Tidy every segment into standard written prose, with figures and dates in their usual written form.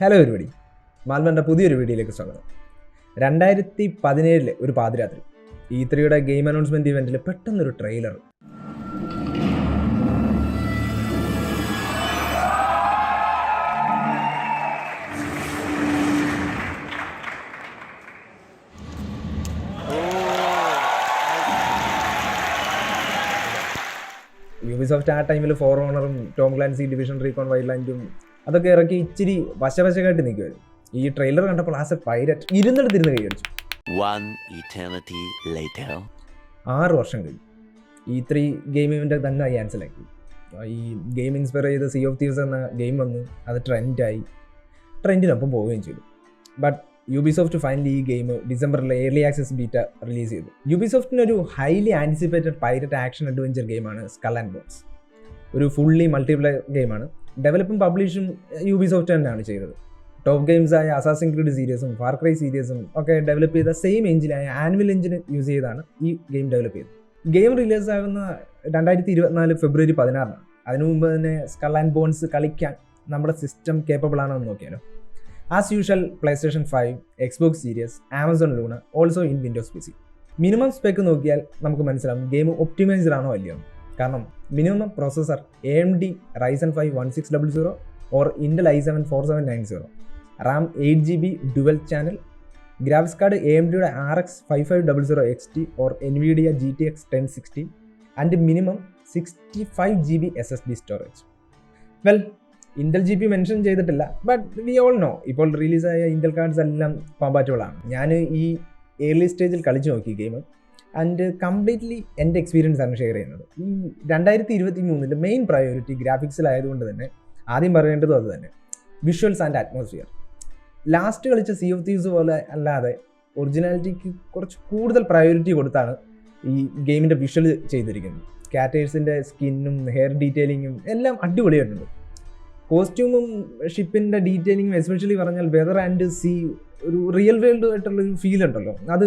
Hello everybody, മാൽമൻ്റെ പുതിയൊരു വീഡിയോയിലേക്ക് സ്വാഗതം. 2017 ഒരു പാതിരാത്രി E3യുടെ ഗെയിം അനൗൺസ്മെൻറ്റ് ഇവൻറ്റിൽ പെട്ടെന്നൊരു ട്രെയിലർ. യൂബിസോഫ്റ്റ് ആ ടൈമിൽ ഫോർ ഓണറും ടോം ക്ലാൻസി ഡിവിഷൻ റീകോൺ വൈൽഡ്ലാൻഡും അതൊക്കെ ഇറക്കി ഇച്ചിരി വശവശമായിട്ട് നിൽക്കുമായിരുന്നു. ഈ ട്രെയിലർ കണ്ടപ്പോൾ ആസ് എ പൈരറ്റ് ഇരുന്നിടത്തിരുന്ന് കൈയടിച്ചു. 6 വർഷം കഴിഞ്ഞു. E3 ഗെയിമിൻ്റെ തന്നെ ക്യാൻസലാക്കി. ഈ ഗെയിം ഇൻസ്പയർ ചെയ്ത സീ ഓഫ് തീവ്സ് എന്ന ഗെയിം വന്നു, അത് ട്രെൻഡിനൊപ്പം പോവുകയും ചെയ്തു. ബട്ട് യൂബിസോഫ്റ്റ് ഫൈനലി ഈ ഗെയിം ഡിസംബറിൽ ഏർലി ആക്സസ് ബീറ്റ റിലീസ് ചെയ്തു. യൂബിസോഫ്റ്റിനൊരു highly anticipated pirate action adventure ഗെയിമാണ് സ്കൾ ആൻഡ് ബോൺസ്. ഒരു ഫുള്ളി മൾട്ടിപ്ലെയർ ഗെയിമാണ്. ഡെവലപ്പും പബ്ലിഷും യൂബിസോഫ്റ്റ് തന്നെയാണ് ചെയ്തത്. ടോപ്പ് ഗെയിംസായ അസാസിൻ ക്രീഡ് സീരീസും ഫാർ ക്രൈ സീരീസും ഒക്കെ ഡെവലപ്പ് ചെയ്ത സെയിം എഞ്ചിനായ ആനുവൽ എഞ്ചിൻ യൂസ് ചെയ്താണ് ഈ ഗെയിം ഡെവലപ്പ് ചെയ്തത്. ഗെയിം റിലീസ് ആകുന്ന 2024 ഫെബ്രുവരി 16 അതിനു മുമ്പ് തന്നെ സ്കൾ ആൻഡ് ബോൺസ് കളിക്കാൻ നമ്മുടെ സിസ്റ്റം കേപ്പബിൾ ആണോ എന്ന് നോക്കിയാലോ. As usual PlayStation 5, Xbox Series, Amazon Luna, also in Windows PC. Minimum spec നോക്കിയാൽ നമുക്ക് മനസ്സിലാവും ഗെയിം ഒപ്റ്റിമൈസ്ഡ് ആണോ അല്ലയോ. കാരണം minimum processor AMD Ryzen 5 1600 or Intel i7 4790, RAM 8GB dual channel, graphics card AMDയുടെ RX 5500 XT or NVIDIA GTX 1060 and minimum 65GB SSD storage. Well, Intel GPU mention ചെയ്തിട്ടില്ല, but we all know ഇപ്പോൾ റിലീസായ Intel cards എല്ലാം compatible ആണ്. ഞാൻ ഈ early സ്റ്റേജിൽ കളിച്ചു നോക്കി ഗെയിം ആൻഡ് കംപ്ലീറ്റ്ലി എൻ്റെ എക്സ്പീരിയൻസ് ആണ് ഷെയർ ചെയ്യുന്നത്. ഈ 2023 മെയിൻ പ്രയോറിറ്റി ഗ്രാഫിക്സിലായതുകൊണ്ട് തന്നെ ആദ്യം പറയേണ്ടതും അത് തന്നെ, വിഷ്വൽസ് ആൻഡ് അറ്റ്മോസ്ഫിയർ. ലാസ്റ്റ് കളിച്ച സീ ഓഫ് തീവ്സ് പോലെ അല്ലാതെ ഒറിജിനാലിറ്റിക്ക് കുറച്ച് കൂടുതൽ പ്രയോറിറ്റി കൊടുത്താണ് ഈ ഗെയിമിൻ്റെ വിഷ്വൽ ചെയ്തിരിക്കുന്നത്. ക്യാരക്ടേഴ്സിൻ്റെ സ്കിന്നും ഹെയർ ഡീറ്റെയിലിങ്ങും എല്ലാം അടിപൊളിയായിട്ടുണ്ട്. കോസ്റ്റ്യൂമും ഷിപ്പിൻ്റെ ഡീറ്റെയിലിങ്ങും എസ്പെഷ്യലി പറഞ്ഞാൽ വെതർ ആൻഡ് സീ ഒരു റിയൽ വേൾഡ് ആയിട്ടുള്ളൊരു ഫീൽ ഉണ്ടല്ലോ, അത്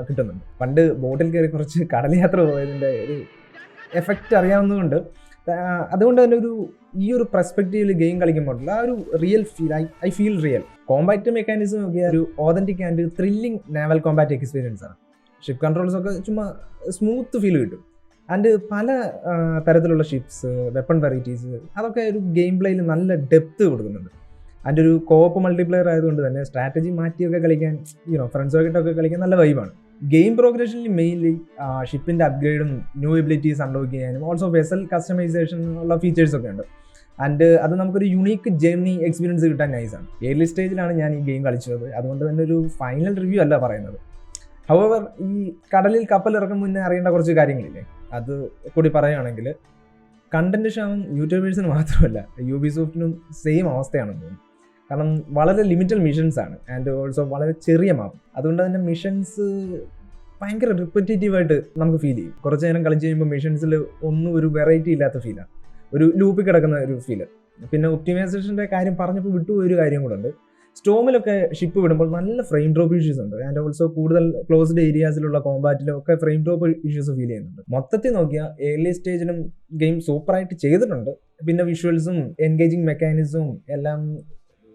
കിട്ടുന്നുണ്ട്. പണ്ട് ബോട്ടിൽ കയറി കുറച്ച് കടൽ യാത്ര പോയതിൻ്റെ ഒരു എഫക്റ്റ് അറിയാവുന്നതുകൊണ്ട് അതുകൊണ്ട് തന്നെ ഈ ഒരു പെർസ്പെക്റ്റീവിൽ ഗെയിം കളിക്കുമ്പോൾ ആ ഒരു real feel, I feel real. Kombat mechanism ഒക്കെ ഒരു authentic and thrilling naval Kombat experience ആണ്. ഷിപ്പ് കൺട്രോൾസൊക്കെ ചുമ്മാ സ്മൂത്ത് ഫീൽ കിട്ടും. ആൻഡ് പല തരത്തിലുള്ള ഷിപ്സ്, വെപ്പൺ വെറൈറ്റീസ്, അതൊക്കെ ഒരു ഗെയിം പ്ലേയിൽ നല്ല ഡെപ്ത് കൊടുക്കുന്നുണ്ട്. അതിൻ്റെ ഒരു കോപ്പ് മൾട്ടിപ്ലെയർ ആയതുകൊണ്ട് തന്നെ സ്ട്രാറ്റജി മാറ്റിയൊക്കെ കളിക്കാൻ, ഫ്രണ്ട്സുമായിട്ടൊക്കെ കളിക്കാൻ നല്ല വൈബാണ്. ഗെയിം പ്രോഗ്രഷനിൽ മെയിൻലി ഷിപ്പിൻ്റെ അപ്ഗ്രേഡും ന്യൂ എബിലിറ്റീസ് അൺലോക്ക് ചെയ്യാനും ഓൾസോ വെസൽ കസ്റ്റമൈസേഷൻ ഉള്ള ഫീച്ചേഴ്സൊക്കെ ഉണ്ട്. ആൻഡ് അത് നമുക്കൊരു യുണീക്ക് ജേർണി എക്സ്പീരിയൻസ് കിട്ടാൻ നൈസാണ്. ഏർലി സ്റ്റേജിലാണ് ഞാൻ ഈ ഗെയിം കളിച്ചത്, അതുകൊണ്ട് തന്നെ ഒരു ഫൈനൽ റിവ്യൂ അല്ല പറയുന്നത്. ഹൗവർ, ഈ കടലിൽ കപ്പൽ ഇറക്കും മുന്നേ അറിയേണ്ട കുറച്ച് കാര്യങ്ങളില്ലേ, അത് കൂടി പറയുകയാണെങ്കിൽ കണ്ടന്റ് ക്ഷാമം യൂട്യൂബേഴ്സിന് മാത്രമല്ല യൂബിസോഫ്റ്റിനും സെയിം അവസ്ഥയാണെന്ന് തോന്നുന്നു. കാരണം വളരെ ലിമിറ്റഡ് മിഷൻസ് ആണ് ആൻഡ് ഓൾസോ വളരെ ചെറിയ മാപ്പ്. അതുകൊണ്ട് തന്നെ മിഷൻസ് ഭയങ്കര റിപ്പറ്റേറ്റീവായിട്ട് നമുക്ക് ഫീൽ ചെയ്യും. കുറച്ച് നേരം കളിച്ച് കഴിയുമ്പോൾ മിഷൻസിൽ ഒന്നും ഒരു വെറൈറ്റി ഇല്ലാത്ത ഫീലാണ്, ഒരു ലൂപ്പിൽ കിടക്കുന്ന ഒരു ഫീല്. പിന്നെ ഒപ്റ്റിമൈസേഷൻ്റെ കാര്യം പറഞ്ഞപ്പോൾ വിട്ടുപോയൊരു കാര്യം കൂടെ ഉണ്ട്. സ്റ്റോമിലൊക്കെ ഷിപ്പ് വിടുമ്പോൾ നല്ല ഫ്രെയിം ഡ്രോപ്പ് ഇഷ്യൂസ് ഉണ്ട് ആൻഡ് ഓൾസോ കൂടുതൽ ക്ലോസ്ഡ് ഏരിയാസിലുള്ള കോമ്പാറ്റിലും ഒക്കെ ഫ്രെയിം ഡ്രോപ്പ് ഇഷ്യൂസ് ഫീൽ ചെയ്യുന്നുണ്ട്. മൊത്തത്തിൽ നോക്കിയാൽ ഏർലി സ്റ്റേജിലും ഗെയിം സൂപ്പറായിട്ട് ചെയ്തിട്ടുണ്ട്. പിന്നെ വിഷ്വൽസും എൻഗേജിങ് മെക്കാനിസവും എല്ലാം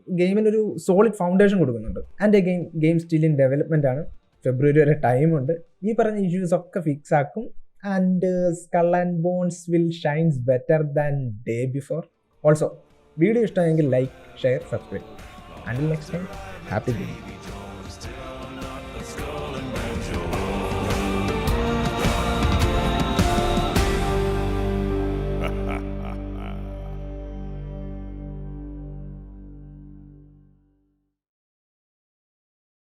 ഗെയിമിനൊരു സോളിഡ് ഫൗണ്ടേഷൻ കൊടുക്കുന്നുണ്ട്. And again game still in development ആണ്. ഫെബ്രുവരി വരെ ടൈമുണ്ട്. ഈ പറഞ്ഞ ഇഷ്യൂസ് ഒക്കെ ഫിക്സ് ആക്കും and skull and bones will shines better than day before. Also video ഇഷ്ടമായെങ്കിൽ like, share, subscribe. Until next time, happy gaming.